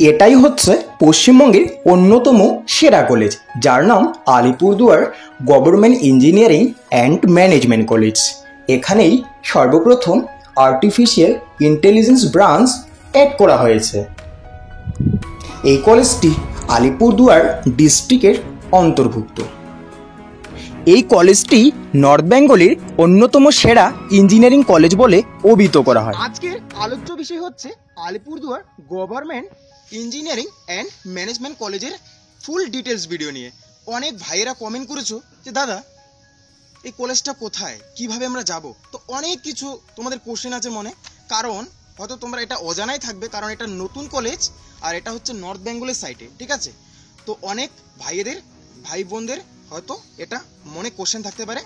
এটাই হচ্ছে পশ্চিমবঙ্গের অন্যতম সেরা কলেজ, যার নাম Alipurduar government engineering and management college. এখানেই সর্বপ্রথম আর্টিফিশিয়াল ইন্টেলিজেন্স ব্রাঞ্চ অ্যাড করা হয়েছে। এই কলেজটি আলিপুরদুয়ার ডিস্ট্রিক্টের অন্তর্ভুক্ত। এই কলেজটি নর্থ বেঙ্গলের অন্যতম সেরা ইঞ্জিনিয়ারিং কলেজ বলে অভিহিত করা হয়। আজকের আলোচ্য বিষয় হচ্ছে Alipurduar government engineering and management কলেজের ফুল ডিটেলস ভিডিও নিয়ে। অনেক ভাইয়েরা কমেন্ট করেছো যে দাদা এই কলেজটা কোথায়, কিভাবে আমরা যাব, তো অনেক কিছু তোমাদের কোশ্চেন আছে মনে, কারণ হয়তো তোমরা এটা অজানাই থাকবে, কারণ এটা নতুন কলেজ আর এটা হচ্ছে নর্থ বেঙ্গলের সাইটে, ঠিক আছে? তো অনেক ভাইয়েদের ভাই বোনদের হয়তো এটা মনে কোশ্চেন থাকতে পারে,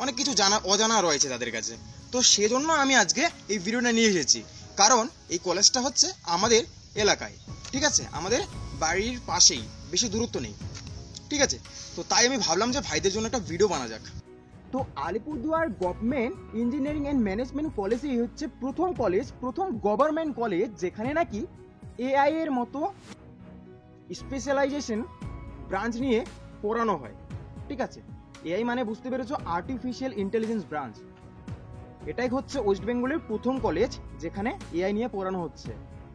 অনেক কিছু অজানা রয়েছে তাদের কাছে। তো সেজন্য আমি আজকে এই ভিডিওটা নিয়ে এসেছি, কারণ এই কলেজটা হচ্ছে আমাদের এলাকায়, ঠিক আছে, আমাদের বাড়ির পাশেই, বেশি দূরত্ব নেই, ঠিক আছে? তো তাই আমি ভাবলাম যে ভাইদের জন্য একটা ভিডিও বানা যাক। তো Alipurduar government engineering and management কলেজই হচ্ছে প্রথম কলেজ, প্রথম গভর্নমেন্ট কলেজ যেখানে নাকি এআই এর মতো স্পেশালাইজেশন ব্রাঞ্চ নিয়ে পড়ানো হয়, ঠিক আছে? এআই মানে বুঝতে পেরেছো, আর্টিফিশিয়াল ইন্টেলিজেন্স ব্রাঞ্চ। এটাই হচ্ছে ওয়েস্ট বেঙ্গলের প্রথম কলেজ যেখানে এআই নিয়ে পড়ানো হচ্ছে,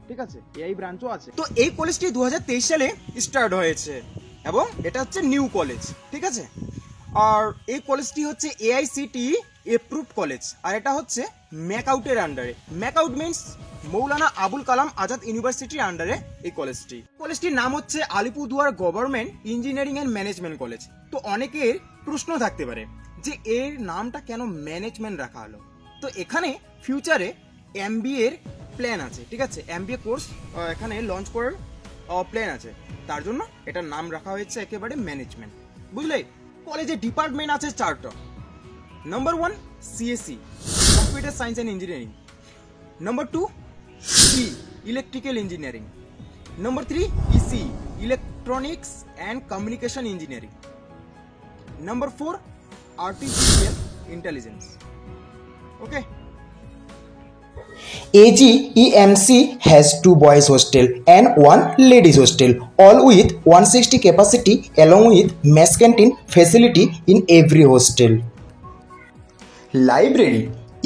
ঠিক আছে? এআই ব্রাঞ্চও আছে। তো এই কলেজটি 2023 সালে স্টার্ট হয়েছে এবং এটা হচ্ছে নিউ কলেজ, ঠিক আছে? আর এই কলেজটি হচ্ছে এআইসিটিই এপ্রুভড কলেজ, আর এটা হচ্ছে ম্যাকআউটের আন্ডারে। ম্যাকআউট মিনস মৌলানা আবুল কালাম আজাদ ইউনিভার্সিটির আন্ডারে এই কলেজটির নাম হচ্ছে Alipurduar government engineering and management college. তো অনেকের প্রশ্ন থাকতে পারে যে এর নামটা কেন ম্যানেজমেন্ট রাখা হলো। তো এখানে ফিউচারে এমবিএ এর প্ল্যান আছে, ঠিক আছে? এমবিএ কোর্স এখানে লঞ্চ করার প্ল্যান আছে, তার জন্য এটার নাম রাখা হয়েছে একেবারে ম্যানেজমেন্ট, বুঝলে? কলেজের ডিপার্টমেন্ট আছে 4টা। Number 1 CSC, computer science and engineering. Number 2 electrical engineering. Number 3 EC, electronics and communication engineering. Number 4 artificial intelligence. Okay. AGEMC has 2 boys hostel and 1 ladies hostel, all with 160 capacity along with mess canteen facility in every hostel. Library.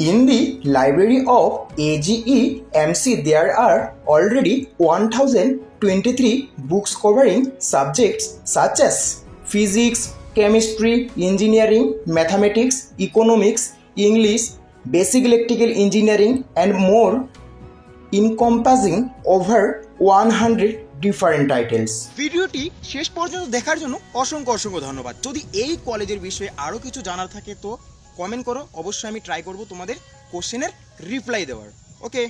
In the library of AGEMC there are already 1023 books covering subjects such as physics, chemistry, engineering, mathematics, economics, English, basic electrical engineering and more, encompassing over 100 different titles. ভিডিওটি শেষ পর্যন্ত দেখার জন্য অসংখ্য অসংখ্য ধন্যবাদ। যদি এই কলেজের বিষয়ে আরও কিছু জানার থাকে তো কমেন্ট করো, অবশ্যই আমি ট্রাই করব তোমাদের কোশ্চেনের রিপ্লাই দেওয়ার। ওকে।